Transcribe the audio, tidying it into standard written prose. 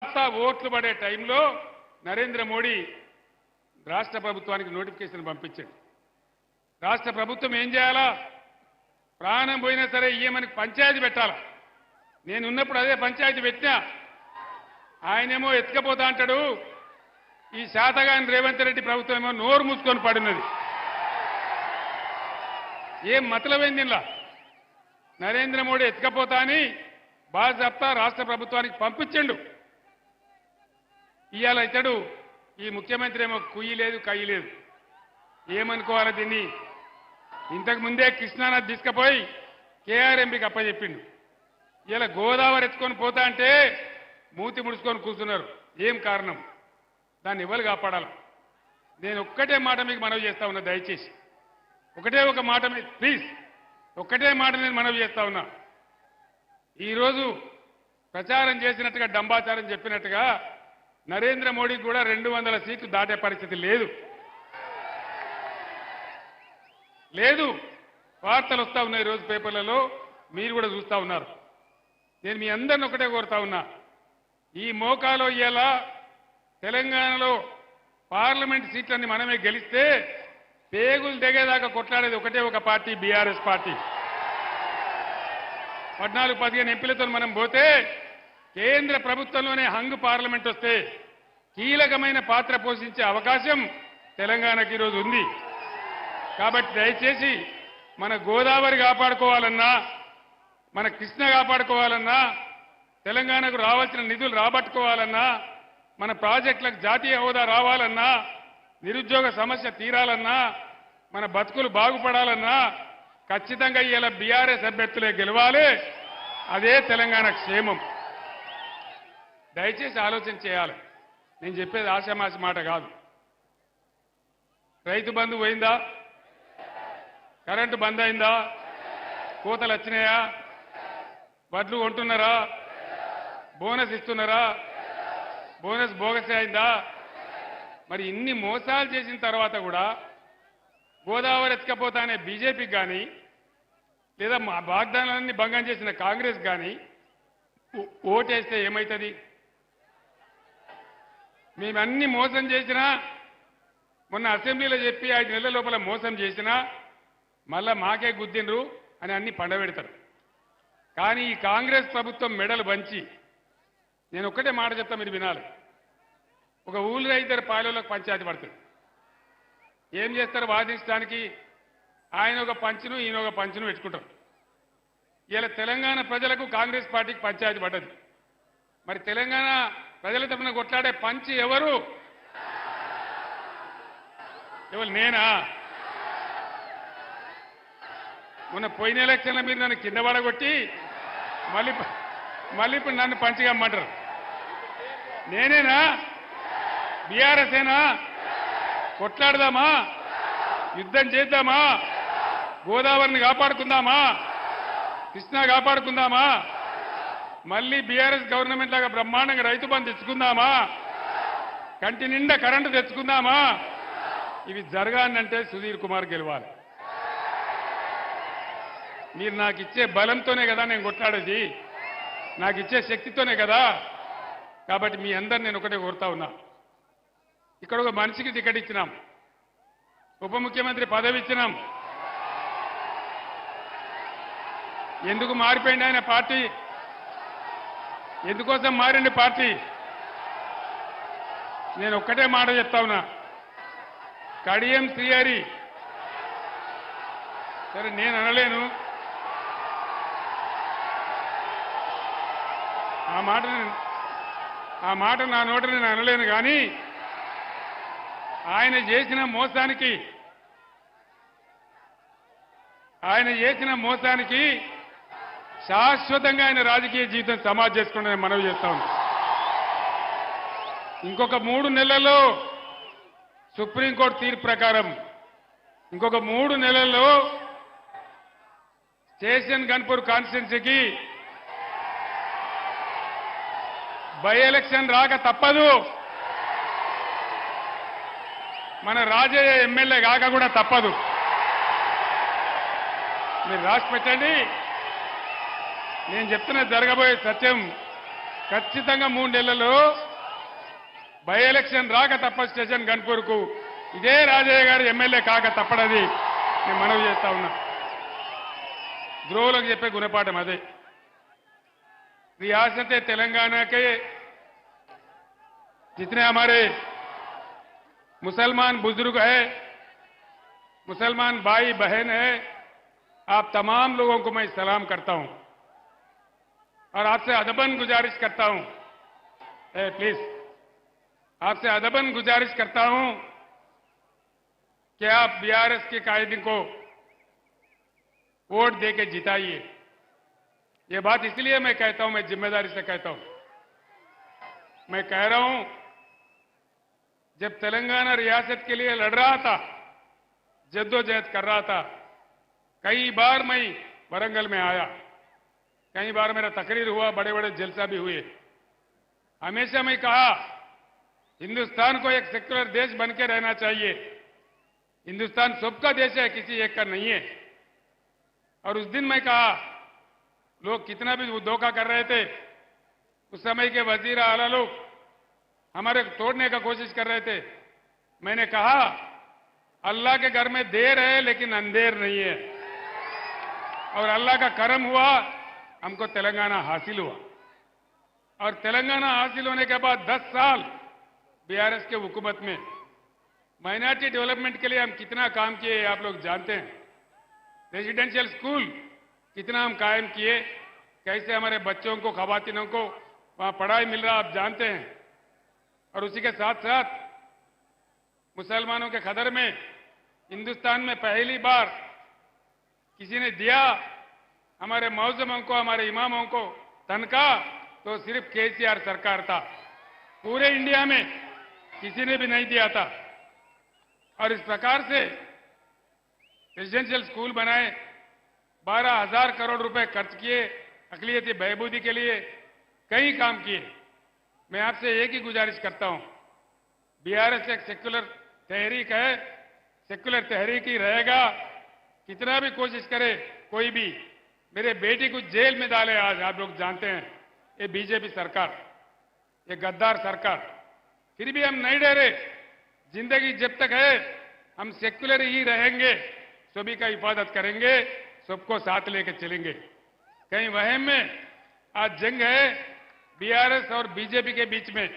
కాస్త ఓట్లు పడే టైంలో నరేంద్ర మోడీ రాష్ట్ర ప్రభుత్వానికి నోటిఫికేషన్ పంపించాడు. రాష్ట్ర ప్రభుత్వం ఏం చేయాలా? ప్రాణం పోయినా సరే ఇయ్యమని పంచాయతీ పెట్టాలా. నేను ఉన్నప్పుడు అదే పంచాయతీ పెట్టినా. ఆయనేమో ఎత్తుకపోతా అంటాడు. ఈ శాతగాని రేవంత్ రెడ్డి ప్రభుత్వం ఏమో నోరు మూసుకొని పడినది. ఏం మతలబైంది ఇలా? నరేంద్ర మోడీ ఎత్తుకపోతా అని బాధ్యత రాష్ట్ర ప్రభుత్వానికి పంపించండు. ఇవాళ ఇతడు ఈ ముఖ్యమంత్రి ఏమో కుయ్యి లేదు కయ్యి లేదు. ఏమనుకోవాలి దీన్ని? ఇంతకు ముందే కృష్ణానది తీసుకుపోయి కేఆర్ఎంపీకి అప్పచెప్పిండు. ఇలా గోదావరి ఎత్తుకొని పోతా అంటే మూతి ముడుచుకొని కూర్చున్నారు. ఏం కారణం? దాన్ని ఎవరు కాపాడాలి? నేను ఒక్కటే మాట మీకు మనవి చేస్తా ఉన్నా. దయచేసి ఒకటే ఒక మాట ప్లీజ్, ఒక్కటే మాట నేను మనవి చేస్తా ఉన్నా. ఈరోజు ప్రచారం చేసినట్టుగా డంబాచారం చెప్పినట్టుగా నరేంద్ర మోడీకి కూడా 200 సీట్లు దాటే పరిస్థితి లేదు. లేదు. వార్తలు వస్తా ఉన్నాయి రోజు పేపర్లలో, మీరు కూడా చూస్తా ఉన్నారు. నేను మీ అందరిని ఒకటే కోరుతా ఉన్నా. ఈ మోకాలో ఇయ్యాల తెలంగాణలో పార్లమెంట్ సీట్లన్నీ మనమే గెలిస్తే పేగులు దిగేదాకా కొట్లాడేది ఒకటే ఒక పార్టీ, బీఆర్ఎస్ పార్టీ. 14-15 ఎంపీలతో మనం పోతే కేంద్ర ప్రభుత్వంలోనే హంగు పార్లమెంట్ వస్తే కీలకమైన పాత్ర పోషించే అవకాశం తెలంగాణకి ఈరోజు ఉంది. కాబట్టి దయచేసి మన గోదావరి కాపాడుకోవాలన్నా, మన కృష్ణ కాపాడుకోవాలన్నా, తెలంగాణకు రావాల్సిన నిధులు రాబట్టుకోవాలన్నా, మన ప్రాజెక్టులకు జాతీయ హోదా రావాలన్నా, నిరుద్యోగ సమస్య తీరాలన్నా, మన బతుకులు బాగుపడాలన్నా ఖచ్చితంగా ఇలా బీఆర్ఎస్ అభ్యర్థులే గెలవాలి. అదే తెలంగాణ క్షేమం. దయచేసి ఆలోచన చేయాలి. నేను చెప్పేది ఆశామాషి మాట కాదు. రైతు బంధు పోయిందా? కరెంటు బంద్ అయిందా? కోతలు వచ్చినాయా? వడ్లు కొంటున్నారా? బోనస్ ఇస్తున్నారా? బోనస్ బోగస్ అయిందా? మరి ఇన్ని మోసాలు చేసిన తర్వాత కూడా గోదావరి ఎత్తుకపోతా అనే బీజేపీకి కానీ, లేదా మా వాగ్దానాలన్నీ భంగం చేసిన కాంగ్రెస్ కానీ ఓటేస్తే ఏమవుతుంది? మేమన్నీ మోసం చేసినా, మొన్న అసెంబ్లీలో చెప్పి 5 నెలల లోపల మోసం చేసినా మళ్ళా మాకే గుద్దినరు అని అన్ని పండబెడతారు. కానీ ఈ కాంగ్రెస్ ప్రభుత్వం మెడలు వంచి, నేను ఒక్కటే మాట చెప్తా, మీరు వినాలి. ఒక ఊళ్ళో 2 పాలెలకు పంచాయతీ పడుతుంది. ఏం చేస్తారు? వాదించడానికి ఆయన ఒక పంచును ఈయన ఒక పంచును పెట్టుకుంటారు. ఇలా తెలంగాణ ప్రజలకు కాంగ్రెస్ పార్టీకి పంచాయతీ పడ్డది. మరి తెలంగాణ ప్రజల తరఫున కొట్లాడే పంచి ఎవరు? ఎవరు? నేనా? మొన్న పోయిన ఎలక్షన్ల మీరు నన్ను కింద పడగొట్టి మళ్ళీ ఇప్పుడు నన్ను పంచిగా అమ్మంటారు. నేనేనా? బీఆర్ఎస్ ఏనా? కొట్లాడదామా? యుద్ధం చేద్దామా? గోదావరిని కాపాడుకుందామా? కృష్ణా కాపాడుకుందామా? మళ్ళీ బీఆర్ఎస్ గవర్నమెంట్ లాగా బ్రహ్మాండంగా రైతు బంధు తెచ్చుకుందామా? కంటి నిండా కరెంటు తెచ్చుకుందామా? ఇవి జరగాలంటే సుధీర్ కుమార్ గెలవాలి. మీరు నాకు ఇచ్చే బలంతోనే కదా నేను కొట్లాడేది, నాకు ఇచ్చే శక్తితోనే కదా. కాబట్టి మీ అందరు నేను ఒకటే కోరుతా ఉన్నా. ఇక్కడ ఒక మనిషికి టికెట్ ఇచ్చినాం, ఉప ముఖ్యమంత్రి పదవి ఇచ్చినాం. ఎందుకు మారిపోయింది ఆయన పార్టీ? ఎందుకోసం మారింది పార్టీ? నేను ఒక్కటే మాట చెప్తా ఉన్నా. కడియం శ్రీహరి, సరే నేను అనలేను, ఆ మాట నా నోట నేను అనలేను. కానీ ఆయన చేసిన మోసానికి శాశ్వతంగా ఆయన రాజకీయ జీవితం సమాధి చేసుకుంటే మనవి చేస్తా ఉన్నా. ఇంకొక 3 నెలల్లో సుప్రీంకోర్టు తీర్పు ప్రకారం ఇంకొక 3 నెలల్లో స్టేషన్ గన్పూర్ కాన్స్టిట్యున్సీకి బై ఎలక్షన్ రాక తప్పదు. మన రాజయ్య ఎమ్మెల్యే కాక కూడా తప్పదు. మీరు రాసి పెట్టండి. నేను చెప్తున్న జరగబోయే సత్యం ఖచ్చితంగా 3 నెలల్లో బై ఎలక్షన్ రాక తప్ప స్టేషన్ గన్పూర్కు ఇదే రాజయ్య గారు ఎమ్మెల్యే కాక తప్పడది నేను మనవి చేస్తా ఉన్నా. ద్రోవులకు చెప్పే గుణపాఠం అదే. रियासत तेलंगाना के जितने हमारे मुसलमान बुजुर्ग हैं, मुसलमान भाई बहन हैं, आप तमाम लोगों को मैं सलाम करता हूं और आपसे अदबन गुजारिश करता हूं, प्लीज आपसे अदबन गुजारिश करता हूं कि आप बीआरएस के कायदे को वोट देके जिताइए. ये बात इसलिए मैं कहता हूं, मैं जिम्मेदारी से कहता हूं. मैं कह रहा हूं, जब तेलंगाना रियासत के लिए लड़ रहा था, जद्दोजहद कर रहा था, कई बार मैं वरंगल में आया, कई बार मेरा तकरीर हुआ, बड़े बड़े जलसा भी हुए. हमेशा मैं कहा हिंदुस्तान को एक सेक्युलर देश बन के रहना चाहिए. हिंदुस्तान सबका देश है, किसी एक का नहीं है. और उस दिन मैं कहा, लोग कितना भी धोखा कर रहे थे, उस समय के वजीर आला लोग हमारे तोड़ने का कोशिश कर रहे थे. मैंने कहा अल्लाह के घर में देर है लेकिन अंधेर नहीं है, और अल्लाह का करम हुआ, हमको तेलंगाना हासिल हुआ. और तेलंगाना हासिल होने के बाद 10 साल बीआरएस के हुकूमत में माइनॉरिटी डेवलपमेंट के लिए हम कितना काम किए आप लोग जानते हैं. रेजिडेंशियल स्कूल कितना हम कायम किए, कैसे हमारे बच्चों को, खवातीनों को वहां पढ़ाई मिल रहा आप जानते हैं. और उसी के साथ साथ मुसलमानों के खदर में हिंदुस्तान में पहली बार किसी ने दिया हमारे मौजमों को, हमारे इमामों को तनख्वाह, तो सिर्फ केसीआर सरकार था. पूरे इंडिया में किसी ने भी नहीं दिया था. और इस प्रकार से रेजिडेंशियल स्कूल बनाए, 12,000 करोड़ रुपए खर्च किए, अकलियती बहबूदी के लिए कई काम किए. मैं आपसे एक ही गुजारिश करता हूं, बीआरएस एक सेक्युलर तहरीक है, सेक्युलर तहरीक ही रहेगा. कितना भी कोशिश करे कोई भी, मेरे बेटी को जेल में डाले आज आप लोग जानते हैं, ये बीजेपी सरकार, ये गद्दार सरकार. फिर भी हम नहीं डरे. जिंदगी जब तक है हम सेक्युलर ही रहेंगे, सभी का हिफाजत करेंगे, सबको साथ लेकर चलेंगे. कहीं वहम में आज जंग है बीआरएस और बीजेपी के बीच में.